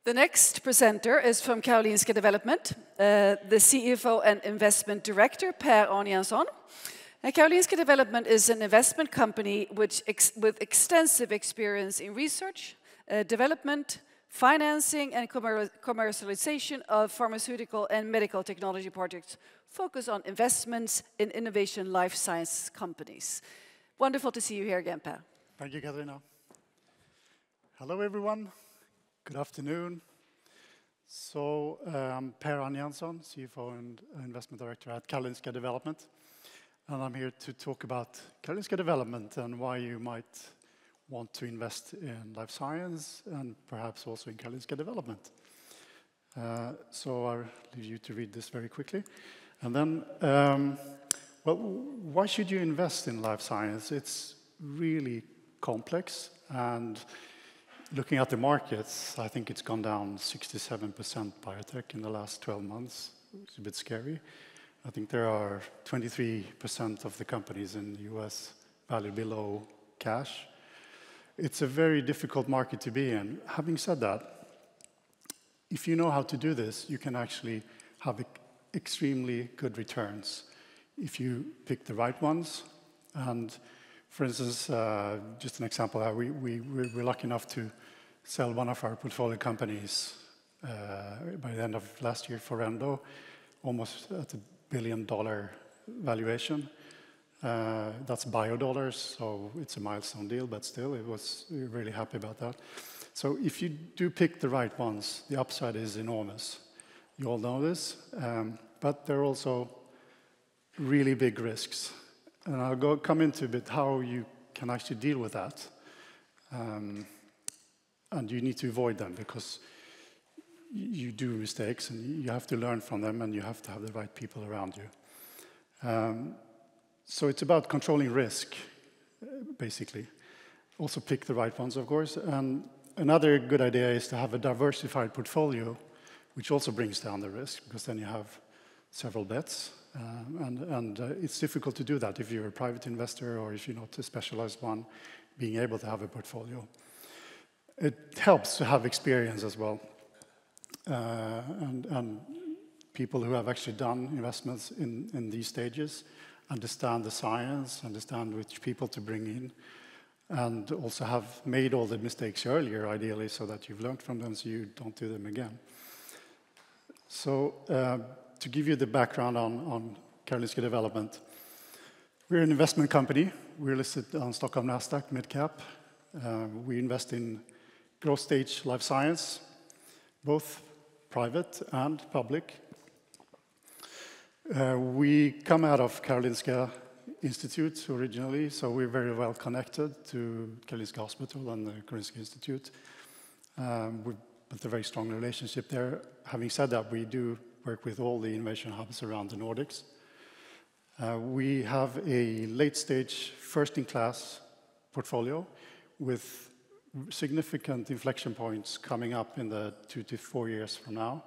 The next presenter is from Karolinska Development, the CFO and Investment Director, Per Jansson. Karolinska Development is an investment company with extensive experience in research, development, financing and commercialization of pharmaceutical and medical technology projects focused on investments in innovation life science companies. Wonderful to see you here again, Per. Thank you, Katarina. Hello, everyone. Good afternoon. So, I'm Per Jansson, CFO and Investment Director at Karolinska Development. And I'm here to talk about Karolinska Development and why you might want to invest in life science and perhaps also in Karolinska Development. So I'll leave you to read this very quickly. And then, well, why should you invest in life science? It's really complex, and looking at the markets, I think it's gone down 67% biotech in the last 12 months. It's a bit scary. I think there are 23% of the companies in the US valued below cash. It's a very difficult market to be in. Having said that, if you know how to do this, you can actually have extremely good returns if you pick the right ones. And for instance, just an example, we're lucky enough to sell one of our portfolio companies by the end of last year, Forendo, almost at $1 billion valuation. That's biodollars, so it's a milestone deal, but still, we're really happy about that. So if you do pick the right ones, the upside is enormous. You all know this, but there are also really big risks. And I'll come into a bit how you can actually deal with that. And you need to avoid them because you do mistakes and you have to learn from them and you have to have the right people around you. So it's about controlling risk, basically. Also pick the right ones, of course. And another good idea is to have a diversified portfolio, which also brings down the risk because then you have several bets. And it's difficult to do that if you're a private investor or if you're not a specialized one, being able to have a portfolio. It helps to have experience as well. And people who have actually done investments in these stages understand the science, understand which people to bring in, and also have made all the mistakes earlier, ideally, so that you've learned from them so you don't do them again. So, to give you the background on Karolinska Development, we're an investment company. We're listed on Stockholm Nasdaq mid-cap. We invest in growth stage life science, both private and public. We come out of Karolinska Institute originally, so we're very well connected to Karolinska Hospital and the Karolinska Institute. We've built a very strong relationship there. Having said that, we do work with all the innovation hubs around the Nordics. We have a late-stage, first-in-class portfolio with significant inflection points coming up in the 2 to 4 years from now.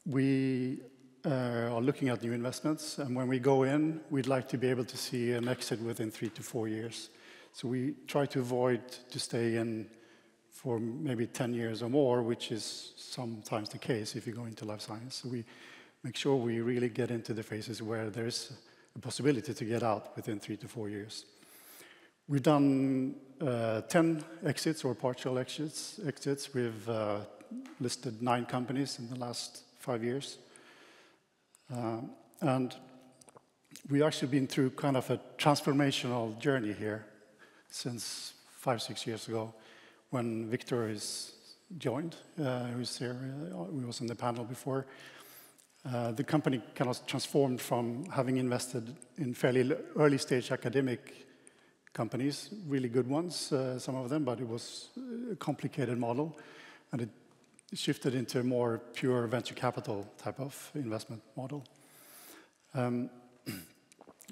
We are looking at new investments, and when we go in, we'd like to be able to see an exit within 3 to 4 years. So we try to avoid to stay in for maybe 10 years or more, which is sometimes the case if you go into life science. So we make sure we really get into the phases where there's a possibility to get out within 3 to 4 years. We've done 10 exits or partial exits. We've listed 9 companies in the last 5 years. And we've actually been through kind of a transformational journey here since 5-6 years ago, when Victor is joined, who's here, who was on the panel before. The company kind of transformed from having invested in fairly early stage academic companies, really good ones, some of them, but it was a complicated model, and it shifted into a more pure venture capital type of investment model.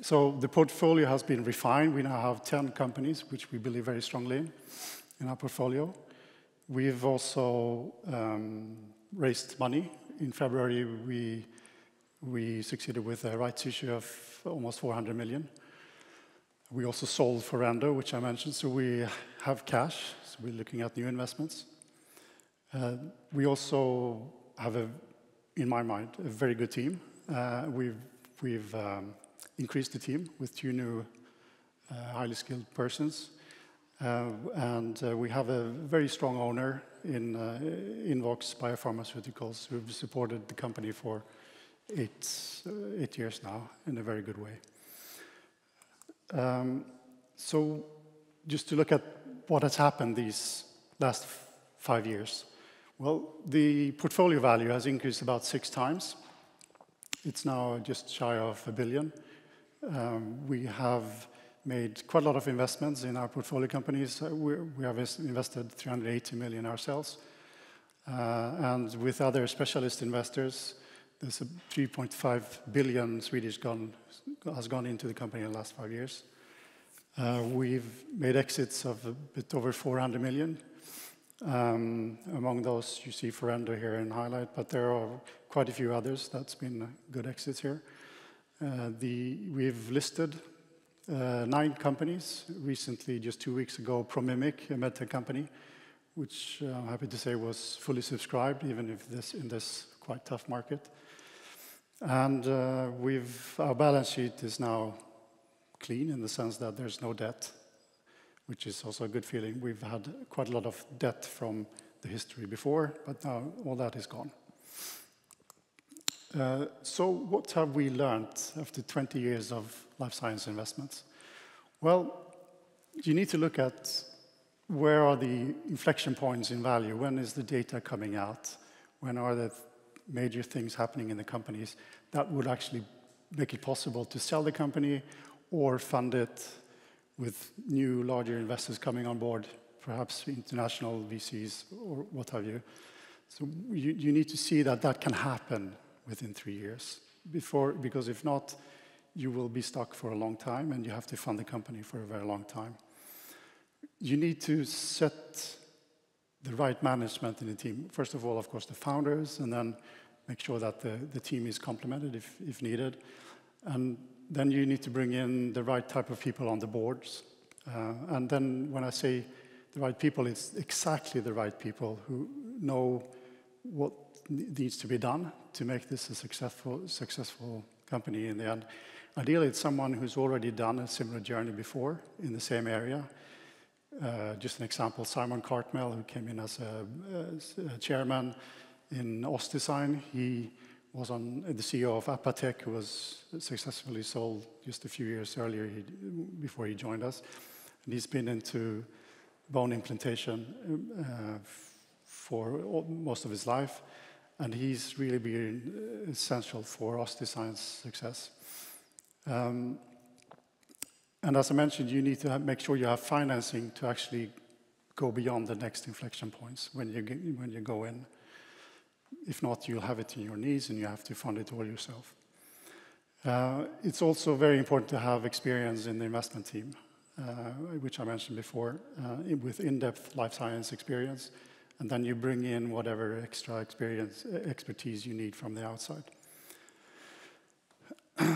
So the portfolio has been refined. We now have 10 companies, which we believe very strongly in our portfolio. We've also raised money. In February, we succeeded with a rights issue of almost 400 million. We also sold Forendo, which I mentioned, so we have cash, so we're looking at new investments. We also have, in my mind, a very good team. We've increased the team with 2 new highly skilled persons. And we have a very strong owner in Invox Biopharmaceuticals, who've supported the company for 8 years now in a very good way. So just to look at what has happened these last 5 years. Well, the portfolio value has increased about 6 times. It's now just shy of 1 billion. We have made quite a lot of investments in our portfolio companies. We have invested 380 million ourselves. And with other specialist investors, there's a 3.5 billion has gone into the company in the last 5 years. We've made exits of a bit over 400 million. Among those, you see Forendo here in highlight, but there are quite a few others that's been good exits here. We've listed 9 companies. Recently, just 2 weeks ago, Promimic, a medtech company, which I'm happy to say was fully subscribed, even if in this quite tough market. And our balance sheet is now clean in the sense that there's no debt, which is also a good feeling. We've had quite a lot of debt from the history before, but now all that is gone. So what have we learned after 20 years of life science investments? Well, you need to look at where are the inflection points in value? When is the data coming out? When are the major things happening in the companies that would actually make it possible to sell the company or fund it with new, larger investors coming on board, perhaps international VCs or what have you. So you need to see that that can happen within 3 years, because if not, you will be stuck for a long time and you have to fund the company for a very long time. You need to set the right management in the team. First of all, of course, the founders, and then make sure that the team is complemented if needed. And then you need to bring in the right type of people on the boards. And then when I say the right people, it's exactly the right people who know what needs to be done to make this a successful company in the end. Ideally, it's someone who's already done a similar journey before in the same area. Just an example, Simon Cartmel, who came in as a chairman in OssDesign. He was the CEO of Apatec, who was successfully sold just a few years earlier before he joined us. And he's been into bone implantation for most of his life. And he's really been essential for OssDesign's success. And as I mentioned, you need to make sure you have financing to actually go beyond the next inflection points when you go in. If not, you'll have it in your knees and you have to fund it all yourself. It's also very important to have experience in the investment team, which I mentioned before, with in-depth life science experience. And then you bring in whatever extra expertise you need from the outside.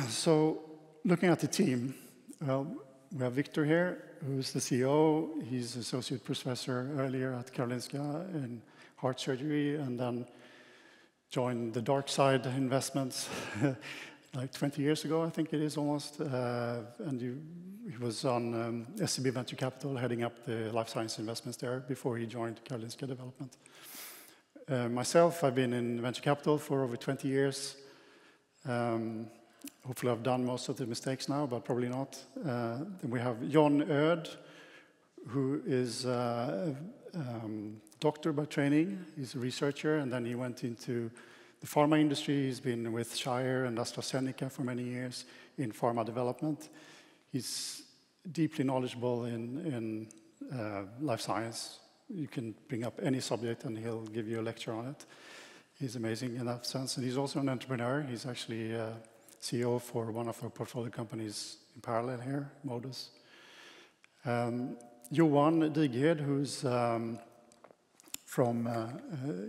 So looking at the team, well, we have Victor here, who's the CEO. He's associate professor earlier at Karolinska in heart surgery, and then joined the dark side investments like 20 years ago, I think it is almost. And he was on SEB Venture Capital, heading up the life science investments there before he joined Karolinska Development. Myself, I've been in venture capital for over 20 years. Hopefully I've done most of the mistakes now, but probably not. Then we have John Öd, who is a doctor by training. He's a researcher, and then he went into the pharma industry. He's been with Shire and AstraZeneca for many years in pharma development. He's deeply knowledgeable in life science. You can bring up any subject and he'll give you a lecture on it. He's amazing in that sense. And he's also an entrepreneur. He's actually CEO for one of our portfolio companies in parallel here, Modus. Johan Dighed, who's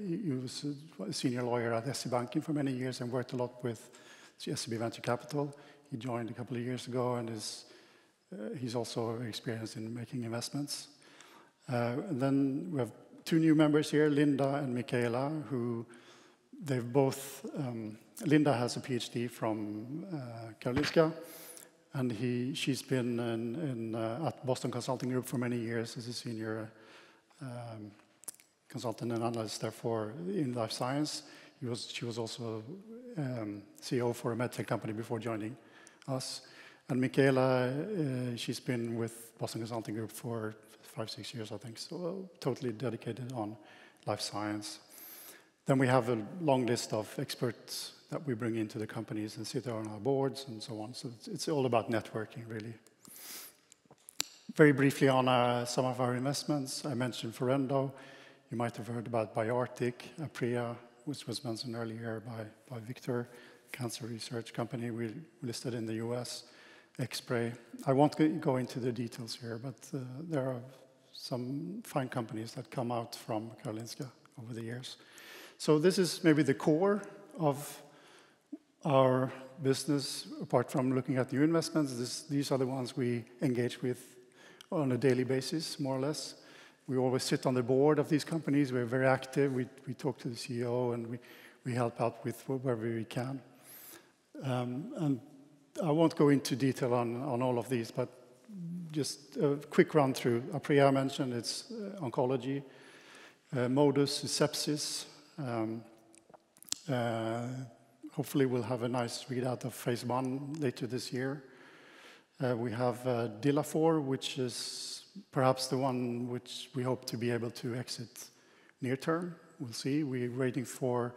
he was a senior lawyer at SEB Banking for many years and worked a lot with SEB Venture Capital. He joined a couple of years ago and he's also experienced in making investments. And then we have two new members here, Linda and Michaela, who they've both, Linda has a PhD from Karolinska, and she's been at Boston Consulting Group for many years as a senior consultant and analyst, therefore, in life science. She was also CEO for a medtech company before joining us. And Michaela, she's been with Boston Consulting Group for 5-6 years, I think, so totally dedicated on life science. Then we have a long list of experts that we bring into the companies and sit on our boards and so on. So it's all about networking, really. Very briefly on some of our investments, I mentioned Forendo. You might have heard about BioArctic, Aktier, which was mentioned earlier by Victor, cancer research company we listed in the US, Xspray. I won't go into the details here, but there are some fine companies that come out from Karolinska over the years. So this is maybe the core of our business, apart from looking at new investments. These are the ones we engage with on a daily basis, more or less. We always sit on the board of these companies. We're very active. We talk to the CEO, and we help out with wherever we can. And I won't go into detail on all of these, but just a quick run through. Aktier I mentioned, it's oncology. Modus is sepsis. Hopefully we'll have a nice readout of phase 1 later this year. We have Dilafor, which is perhaps the one which we hope to be able to exit near term. We'll see. We're waiting for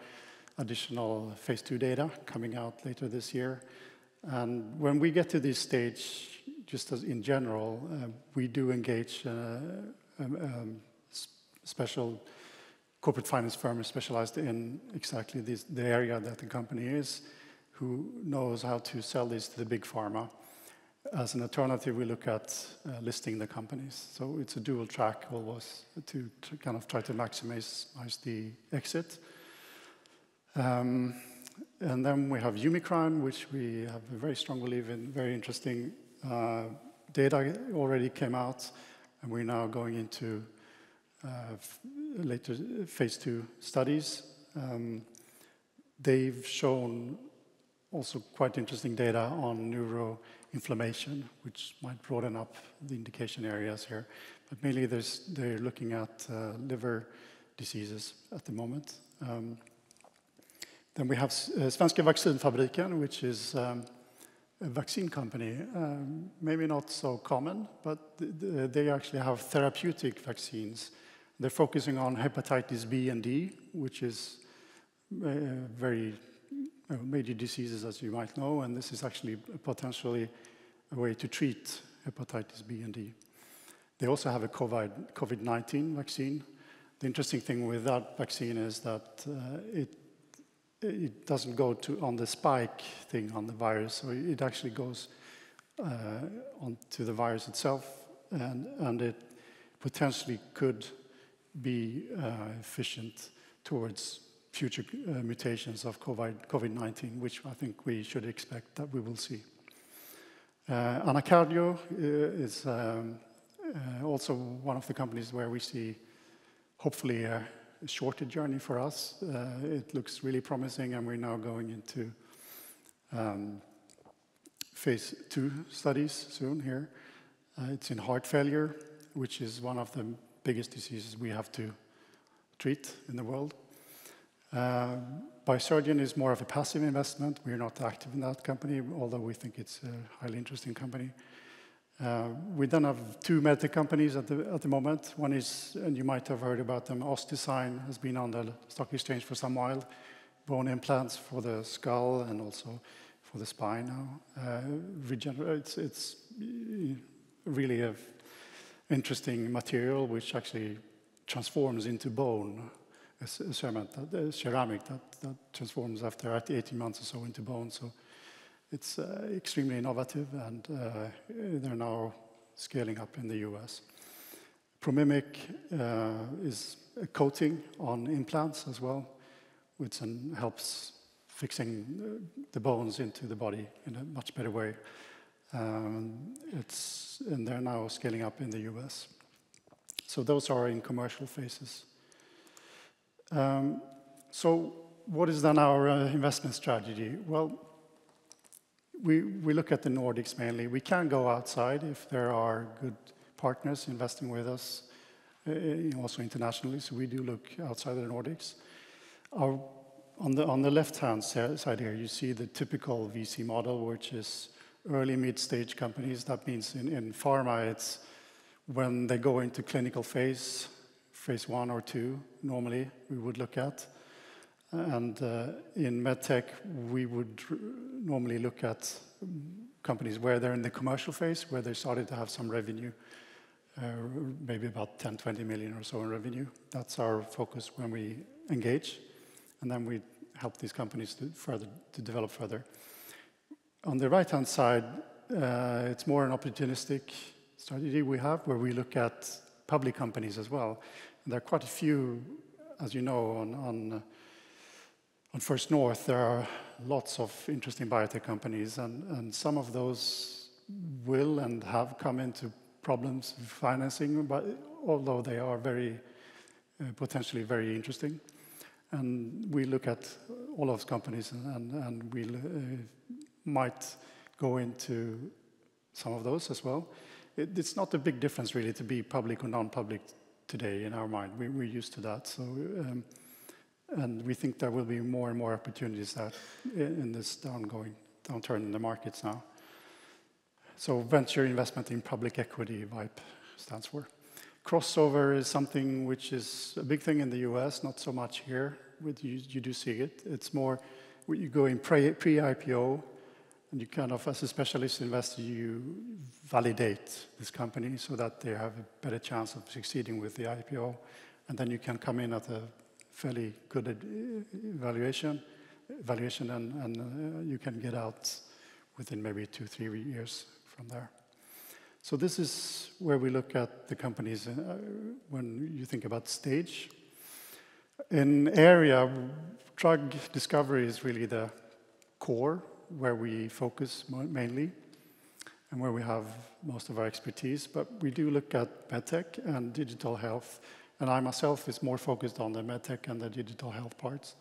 additional phase 2 data coming out later this year. And when we get to this stage, just as in general, we do engage special corporate finance firm specialized in exactly the area that the company is, who knows how to sell this to the big pharma. As an alternative, we look at listing the companies. So it's a dual track always to kind of try to maximize the exit. And then we have Umicrine, which we have a very strong belief in, very interesting data already came out, and we're now going into later phase 2 studies. They've shown also quite interesting data on neuroinflammation, which might broaden up the indication areas here. But mainly they're looking at liver diseases at the moment. Then we have Svenska Vaccinfabriken, which is a vaccine company. Maybe not so common, but they actually have therapeutic vaccines. They're focusing on hepatitis B and D, which is very major diseases, as you might know, and this is actually potentially a way to treat hepatitis B and D. They also have a COVID-19 vaccine. The interesting thing with that vaccine is that it doesn't go on the spike thing on the virus, so it actually goes onto the virus itself, and it potentially could be efficient towards future mutations of COVID-19, which I think we should expect that we will see. Anacardio is also one of the companies where we see hopefully a shorter journey for us. It looks really promising, and we're now going into phase 2 studies soon here. It's in heart failure, which is one of the biggest diseases we have to treat in the world. Biosurgeon is more of a passive investment. We're not active in that company, although we think it's a highly interesting company. We then have 2 medtech companies at the moment. One is, and you might have heard about them, OssDesign has been on the stock exchange for some while. Bone implants for the skull and also for the spine now. It's really an interesting material which actually transforms into bone. A ceramic that transforms after 18 months or so into bone. So it's extremely innovative, and they're now scaling up in the US. Promimic is a coating on implants as well, which helps fixing the bones into the body in a much better way. And they're now scaling up in the US. So those are in commercial phases So what is then our investment strategy? Well, we look at the Nordics mainly. We can go outside if there are good partners investing with us, also internationally. So we do look outside the Nordics. On the left-hand side here, you see the typical VC model, which is early mid-stage companies. That means in pharma, it's when they go into clinical phase 1 or 2, normally we would look at. And in medtech, we would normally look at companies where they're in the commercial phase, where they started to have some revenue, maybe about 10, 20 million or so in revenue. That's our focus when we engage. And then we help these companies to develop further. On the right-hand side, it's more an opportunistic strategy we have, where we look at public companies as well. And there are quite a few, as you know, on First North, there are lots of interesting biotech companies, and some of those will and have come into problems with financing, but although they are potentially very interesting. And we look at all of those companies, and we might go into some of those as well. It's not a big difference, really, to be public or non-public today in our mind. We're used to that. So, and we think there will be more and more opportunities in this downturn in the markets now. So venture investment in public equity, VIPE stands for. Crossover is something which is a big thing in the US, not so much here. You do see it. It's more, you go in pre-IPO, and you kind of, as a specialist investor, you validate this company so that they have a better chance of succeeding with the IPO. And then you can come in at a fairly good valuation, and you can get out within maybe 2-3 years from there. So this is where we look at the companies when you think about stage. In area, drug discovery is really the core, where we focus mainly and where we have most of our expertise. But we do look at medtech and digital health. And I myself is more focused on the medtech and the digital health parts.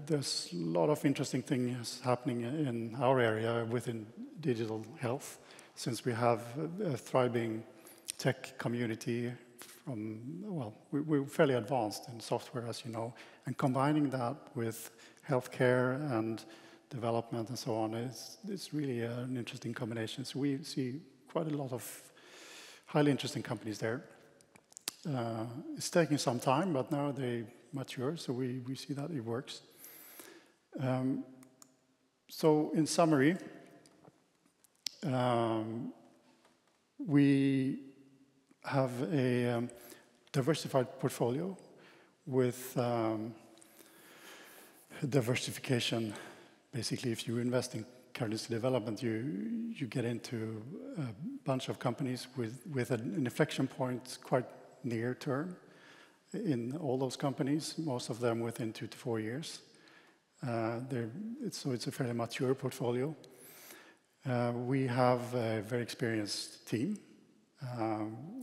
There's a lot of interesting things happening in our area within digital health, since we have a thriving tech community we're fairly advanced in software, as you know, and combining that with healthcare and development and so on, it's really an interesting combination. So we see quite a lot of highly interesting companies there. It's taking some time, but now they mature, so we see that it works. So in summary, we have a diversified portfolio with diversification. Basically, if you invest in Karolinska development, you get into a bunch of companies with an inflection point quite near term in all those companies, most of them within 2 to 4 years. So it's a fairly mature portfolio. We have a very experienced team.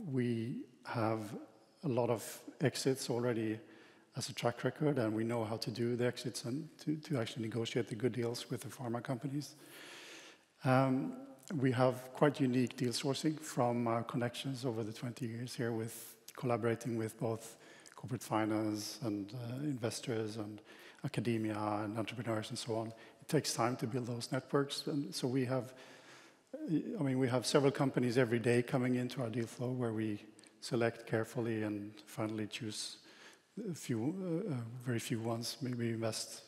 We have a lot of exits already as a track record, and we know how to do the exits and to actually negotiate the good deals with the pharma companies. We have quite unique deal sourcing from our connections over the 20 years here, with collaborating with both corporate finance and investors and academia and entrepreneurs and so on. It takes time to build those networks, and so we have several companies every day coming into our deal flow, where we select carefully and finally choose a few, very few ones. Maybe we invest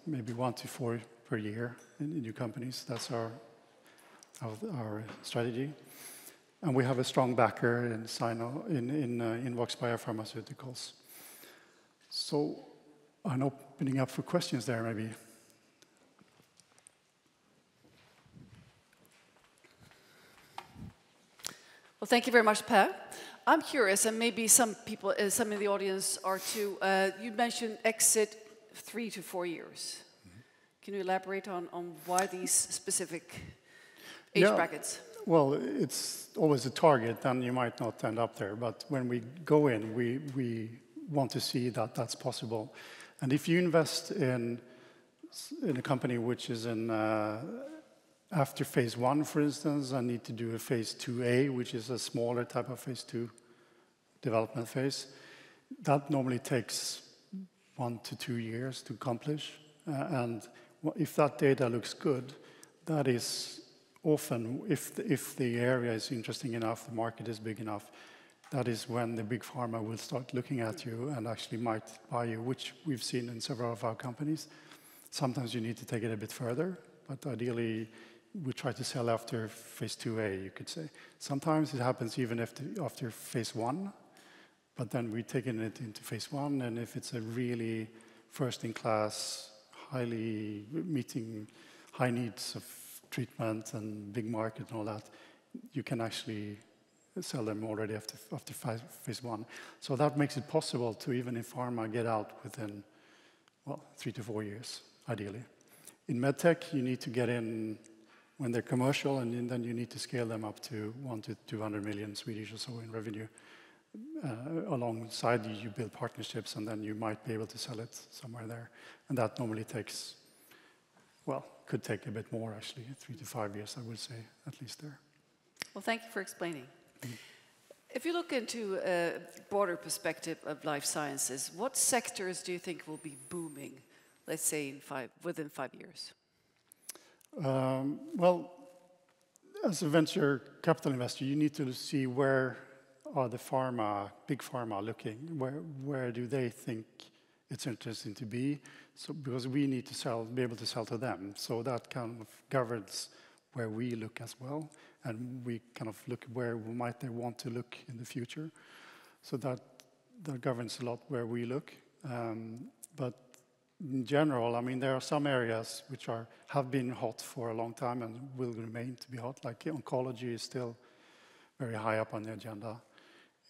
maybe 1 to 4 per year in new companies. That's our strategy. And we have a strong backer in Invox Biopharmaceuticals. So I'm opening up for questions there, maybe. Well, thank you very much, Per. I'm curious, and maybe some people, some in the audience are too. You mentioned exit 3 to 4 years. Mm-hmm. Can you elaborate on why these specific age brackets? Well, it's always a target, and you might not end up there. But when we go in, we want to see that that's possible. And if you invest in a company which is in after phase 1, for instance, and need to do a phase 2A, which is a smaller type of phase 2 development phase, that normally takes 1 to 2 years to accomplish. And if that data looks good, that is often, if the area is interesting enough, the market is big enough, that is when the big pharma will start looking at you and actually might buy you, which we've seen in several of our companies. Sometimes you need to take it a bit further, but ideally we try to sell after phase 2A, you could say. Sometimes it happens even after phase 1, but then we're taking it into phase 1, and if it's a really first-in-class, highly meeting high needs of treatment and big market and all that, you can actually sell them already after phase 1. So that makes it possible to, even in pharma, get out within, well, 3 to 4 years, ideally. In medtech, you need to get in when they're commercial, and then you need to scale them up to 1 to 200 million Swedish or so in revenue. Alongside you build partnerships, and then you might be able to sell it somewhere there. And that normally takes, well, could take a bit more actually, 3 to 5 years, I would say, at least there. Well, thank you for explaining. If you look into a broader perspective of life sciences, what sectors do you think will be booming, let's say within 5 years? Well, as a venture capital investor, you need to see where are the big pharma looking? Where do they think it's interesting to be? So because we need to be able to sell to them. So that kind of governs where we look as well, and we kind of look where might they want to look in the future. So that governs a lot where we look. But in general, I mean, there are some areas which have been hot for a long time and will remain to be hot. Like oncology is still very high up on the agenda.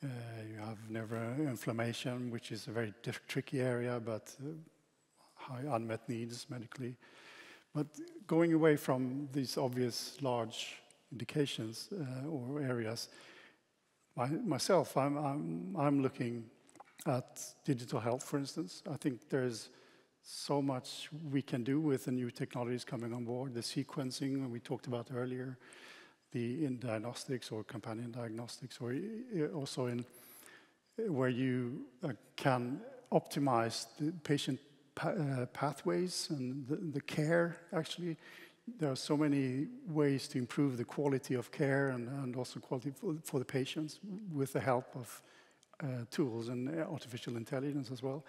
You have neuroinflammation, which is a very tricky area, but high unmet needs medically. But going away from these obvious large indications or areas, myself, I'm looking at digital health, for instance. I think there's so much we can do with the new technologies coming on board, the sequencing we talked about earlier, in diagnostics or companion diagnostics, or also in where you can optimize the patient pathways and the care. Actually, there are so many ways to improve the quality of care and also quality for the patients with the help of tools and artificial intelligence as well.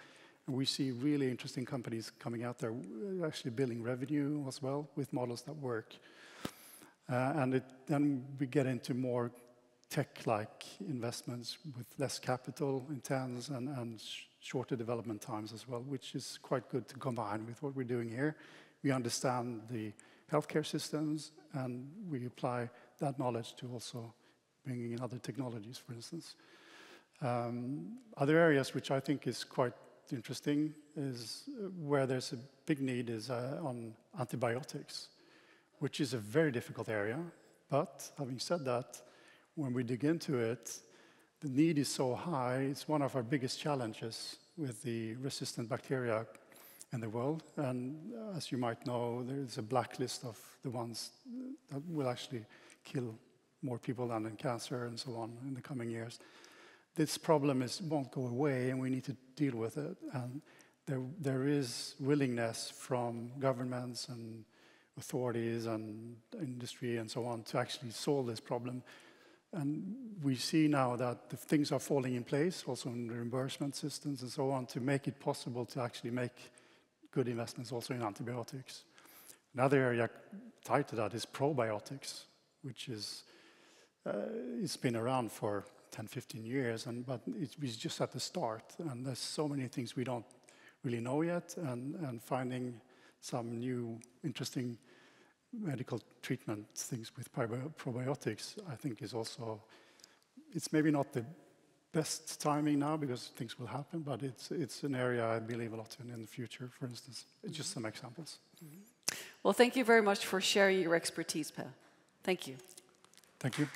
And we see really interesting companies coming out there actually building revenue as well with models that work. Then we get into more tech-like investments with less capital intense and shorter development times as well, which is quite good to combine with what we're doing here. We understand the healthcare systems, and we apply that knowledge to also bringing in other technologies, for instance. Other areas which I think is quite interesting is where there's a big need is on antibiotics, which is a very difficult area. But having said that, when we dig into it, the need is so high. It's one of our biggest challenges with the resistant bacteria in the world. And as you might know, there is a blacklist of the ones that will actually kill more people than in cancer and so on in the coming years. This problem won't go away, and we need to deal with it. And there is willingness from governments and authorities and industry and so on to actually solve this problem. And we see now that the things are falling in place, also in the reimbursement systems and so on, to make it possible to actually make good investments also in antibiotics. Another area tied to that is probiotics, which is it's been around for 10, 15 years, but it's just at the start. And there's so many things we don't really know yet, and finding some new interesting medical treatment things with probiotics, I think is also, it's maybe not the best timing now because things will happen, but it's an area I believe a lot in the future, for instance. Just some examples. Well, thank you very much for sharing your expertise, Per. Thank you. Thank you.